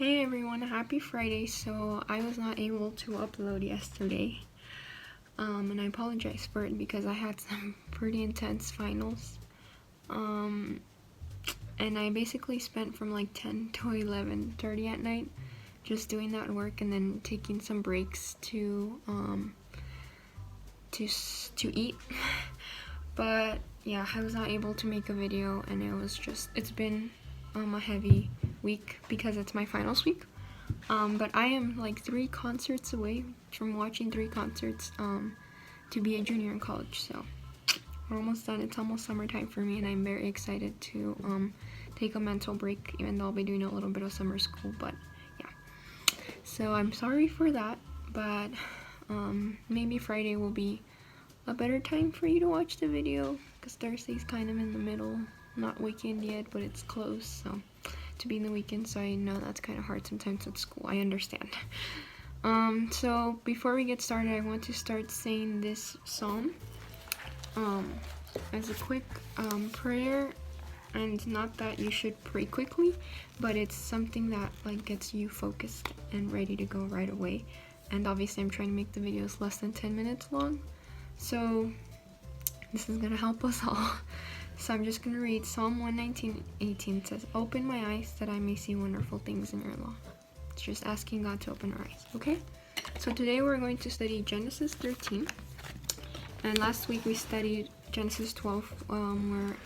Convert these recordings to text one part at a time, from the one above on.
Hey everyone, happy Friday. So I was not able to upload yesterday. And I apologize for it because I had some pretty intense finals. And I basically spent from like 10 to 11:30 at night just doing that work and then taking some breaks to eat. But yeah, I was not able to make a video, and it's been a heavy week because it's my finals week. But I am like 3 concerts away from watching 3 concerts to be a junior in college. So we're almost done. It's almost summertime for me, and I'm very excited to take a mental break, even though I'll be doing a little bit of summer school. But yeah, so I'm sorry for that, but maybe Friday will be a better time for you to watch the video, because Thursday's kind of in the middle, not weekend yet, but it's close, so to be in the weekend, so I know that's kind of hard sometimes at school. I understand. So before we get started, I want to start saying this psalm as a quick prayer, and not that you should pray quickly, but it's something that like gets you focused and ready to go right away. And obviously I'm trying to make the videos less than 10 minutes long, so this is gonna help us all. So I'm just gonna read Psalm 119:18. It says, "Open my eyes that I may see wonderful things in your law." It's just asking God to open our eyes, okay? So today we're going to study Genesis 13. And last week we studied Genesis 12, where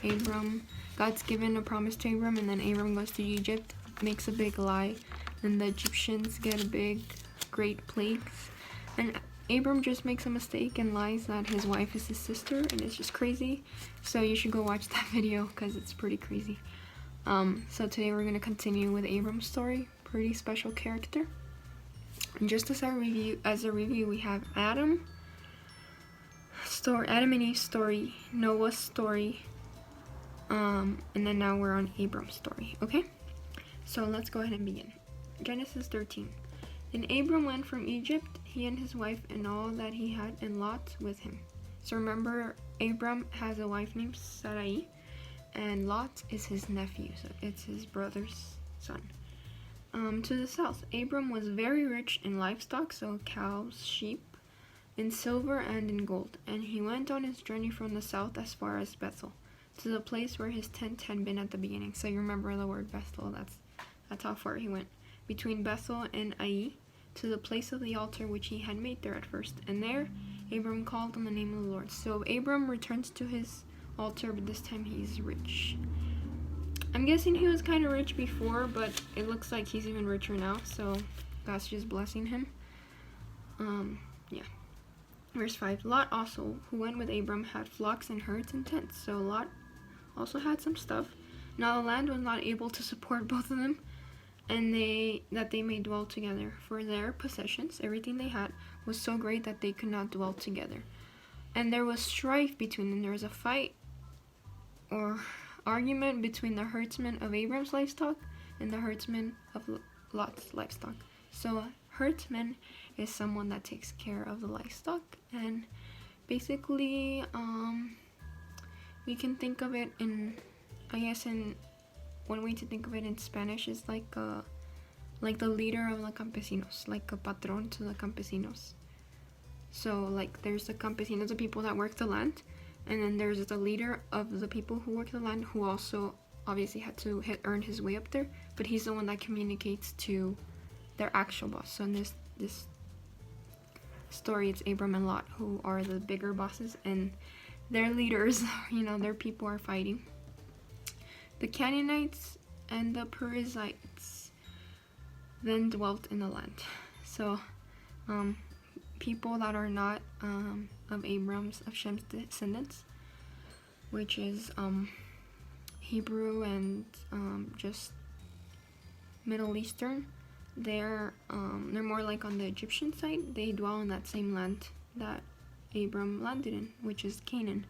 God's given a promise to Abram, and then Abram goes to Egypt, makes a big lie, and the Egyptians get great plagues. And Abram just makes a mistake and lies that his wife is his sister, and it's just crazy. So you should go watch that video because it's pretty crazy. So today we're going to continue with Abram's story. Pretty special character. And just as a review, we have Adam and Eve's story, Noah's story, and then now we're on Abram's story, okay? So let's go ahead and begin. Genesis 13. Then Abram went from Egypt, he and his wife and all that he had, and Lot with him. So remember, Abram has a wife named Sarai, and Lot is his nephew, so it's his brother's son. To the south, Abram was very rich in livestock, so cows, sheep, in silver and in gold. And he went on his journey from the south as far as Bethel, to the place where his tent had been at the beginning. So you remember the word Bethel, that's how far he went. Between Bethel and Ai, to the place of the altar which he had made there at first. And there Abram called on the name of the Lord. So Abram returns to his altar, but this time he's rich. I'm guessing he was kind of rich before, but it looks like he's even richer now, so God's just blessing him. Yeah. Verse 5. Lot also, who went with Abram, had flocks and herds and tents. So Lot also had some stuff. Now the land was not able to support both of them, and that they may dwell together. For their possessions, everything they had, was so great that they could not dwell together. And there was strife between them. There was a fight or argument between the herdsmen of Abram's livestock and the herdsmen of Lot's livestock. So a herdsman is someone that takes care of the livestock, and basically we can think of it in one way to think of it in Spanish is like the leader of the campesinos, like a patron to the campesinos. So like there's the campesinos, the people that work the land, and then there's the leader of the people who work the land, who also obviously had to earn his way up there, but he's the one that communicates to their actual boss. So in this story, it's Abram and Lot who are the bigger bosses, and their leaders, their people are fighting. The Canaanites and the Perizzites then dwelt in the land. So people that are not of Shem's descendants, which is Hebrew and just Middle Eastern, they're more like on the Egyptian side. They dwell in that same land that Abram landed in, which is Canaan.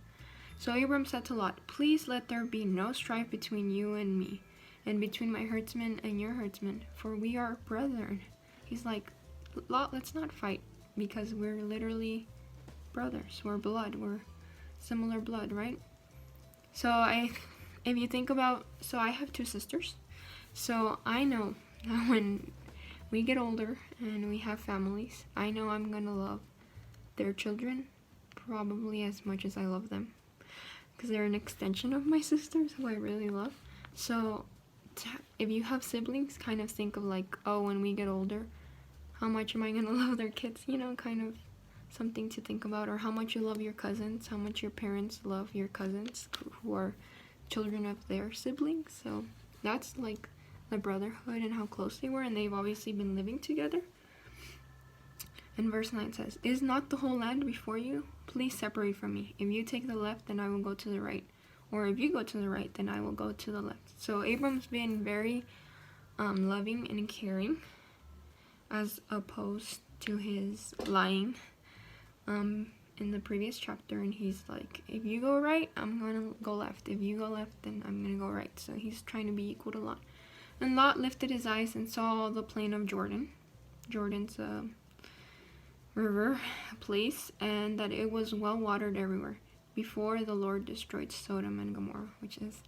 So Abram said to Lot, "Please let there be no strife between you and me, and between my herdsmen and your herdsmen, for we are brethren." He's like, Lot, let's not fight, because we're literally brothers. We're blood. We're similar blood, right? So if you think about, so I have 2 sisters. So I know that when we get older and we have families, I know I'm gonna love their children probably as much as I love them, because they're an extension of my sisters who I really love. So if you have siblings, kind of think of like, oh, when we get older, how much am I gonna love their kids, you know, kind of something to think about. Or how much you love your cousins, how much your parents love your cousins who are children of their siblings. So that's like the brotherhood and how close they were, and they've obviously been living together. And verse 9 says, "Is not the whole land before you? Please separate from me. If you take the left, then I will go to the right. Or if you go to the right, then I will go to the left." So Abram's been very loving and caring, as opposed to his lying in the previous chapter. And he's like, if you go right, I'm gonna go left. If you go left, then I'm gonna go right. So he's trying to be equal to Lot. And Lot lifted his eyes and saw the plain of Jordan. Jordan's a river, a place, and that it was well watered everywhere, before the Lord destroyed Sodom and Gomorrah, which is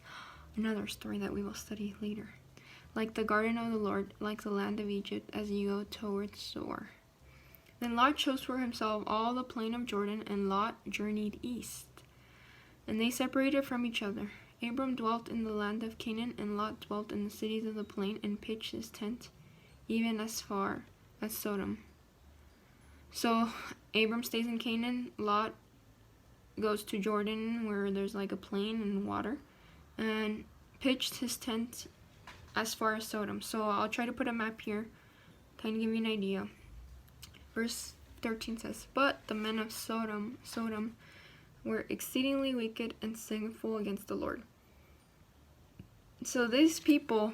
another story that we will study later. Like the garden of the Lord, like the land of Egypt, as you go towards Zoar. Then Lot chose for himself all the plain of Jordan, and Lot journeyed east. And they separated from each other. Abram dwelt in the land of Canaan, and Lot dwelt in the cities of the plain, and pitched his tent, even as far as Sodom. So Abram stays in Canaan, Lot goes to Jordan, where there's like a plain and water, and pitched his tent as far as Sodom. So I'll try to put a map here, kind of give you an idea. Verse 13 says, "But the men of Sodom were exceedingly wicked and sinful against the Lord." So these people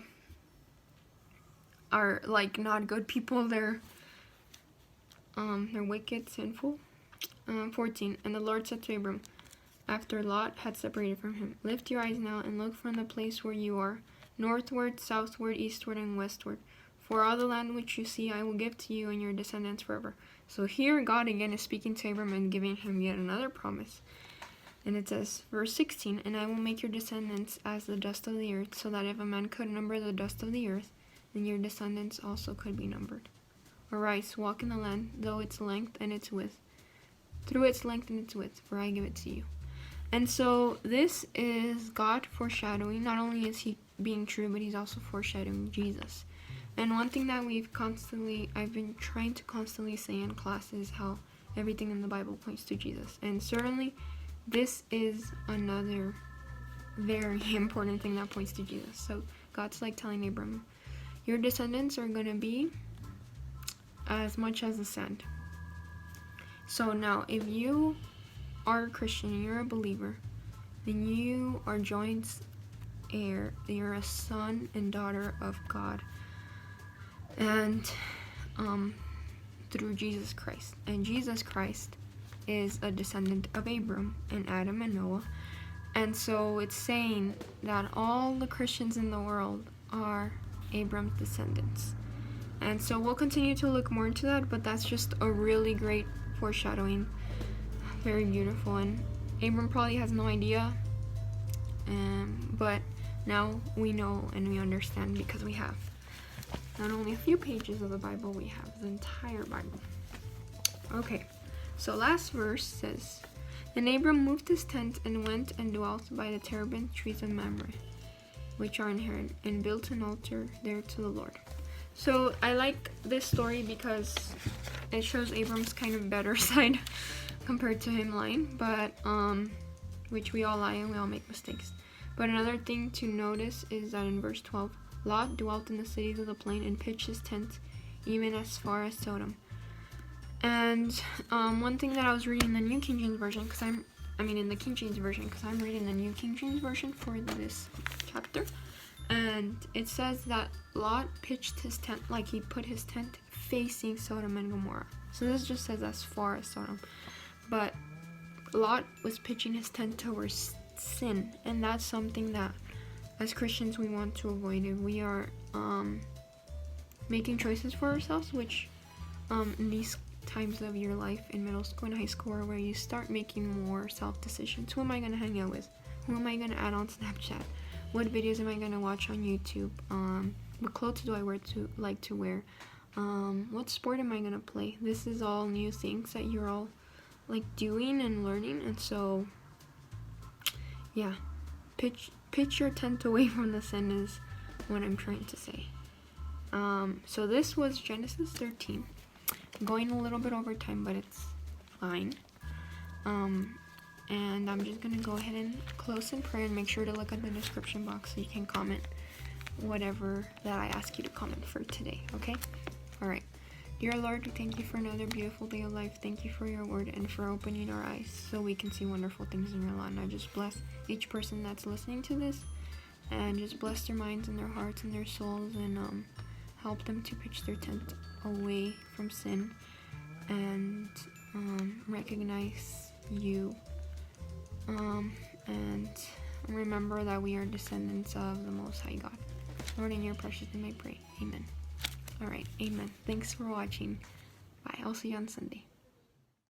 are like not good people. They're wicked, sinful. 14, "And the Lord said to Abram, after Lot had separated from him, Lift your eyes now and look from the place where you are, northward, southward, eastward, and westward. For all the land which you see I will give to you and your descendants forever." So here God again is speaking to Abram and giving him yet another promise. And it says, verse 16, "And I will make your descendants as the dust of the earth, so that if a man could number the dust of the earth, then your descendants also could be numbered. Arise, walk in the land, though its length and its width, through its length and its width, for I give it to you." And so this is God foreshadowing. Not only is he being true, but he's also foreshadowing Jesus. And one thing that I've been trying to constantly say in class is how everything in the Bible points to Jesus. And certainly this is another very important thing that points to Jesus. So God's like telling Abram, your descendants are going to be as much as the sand. So now, if you are a Christian, you're a believer, then you are joint heir. You're a son and daughter of God, and through Jesus Christ. And Jesus Christ is a descendant of Abram and Adam and Noah. And so it's saying that all the Christians in the world are Abram's descendants. And so we'll continue to look more into that, but that's just a really great foreshadowing. Very beautiful. And Abram probably has no idea, but now we know and we understand, because we have not only a few pages of the Bible, we have the entire Bible. Okay, so last verse says, "Then Abram moved his tent and went and dwelt by the terebinth trees of Mamre, which are in Haran, and built an altar there to the Lord." So I like this story because it shows Abram's kind of better side compared to him lying, but which we all lie and we all make mistakes. But another thing to notice is that in verse 12, Lot dwelt in the cities of the plain and pitched his tent even as far as Sodom. And one thing that I was reading in the New King James Version, because I'm reading the New King James Version for this chapter, and it says that Lot pitched his tent, like he put his tent facing Sodom and Gomorrah. So this just says as far as Sodom, but Lot was pitching his tent towards sin, and that's something that as Christians we want to avoid. If we are making choices for ourselves, which in these times of your life in middle school and high school, where you start making more self-decisions. Who am I going to hang out with? Who am I going to add on Snapchat? What videos am I going to watch on YouTube? what clothes do I like to wear? What sport am I gonna play? This is all new things that you're all like doing and learning, and so yeah, pitch your tent away from the sin is what I'm trying to say. So this was Genesis 13. I'm going a little bit over time, but it's fine. And I'm just gonna go ahead and close in prayer, and make sure to look at the description box so you can comment whatever that I ask you to comment for today, okay? Alright. Dear Lord, we thank you for another beautiful day of life. Thank you for your word and for opening our eyes so we can see wonderful things in your law. And I just bless each person that's listening to this, and just bless their minds and their hearts and their souls, and help them to pitch their tent away from sin and recognize you, and remember that we are descendants of the Most High God. Lord, in your precious name I pray. Amen. Alright, amen. Thanks for watching. Bye. I'll see you on Sunday.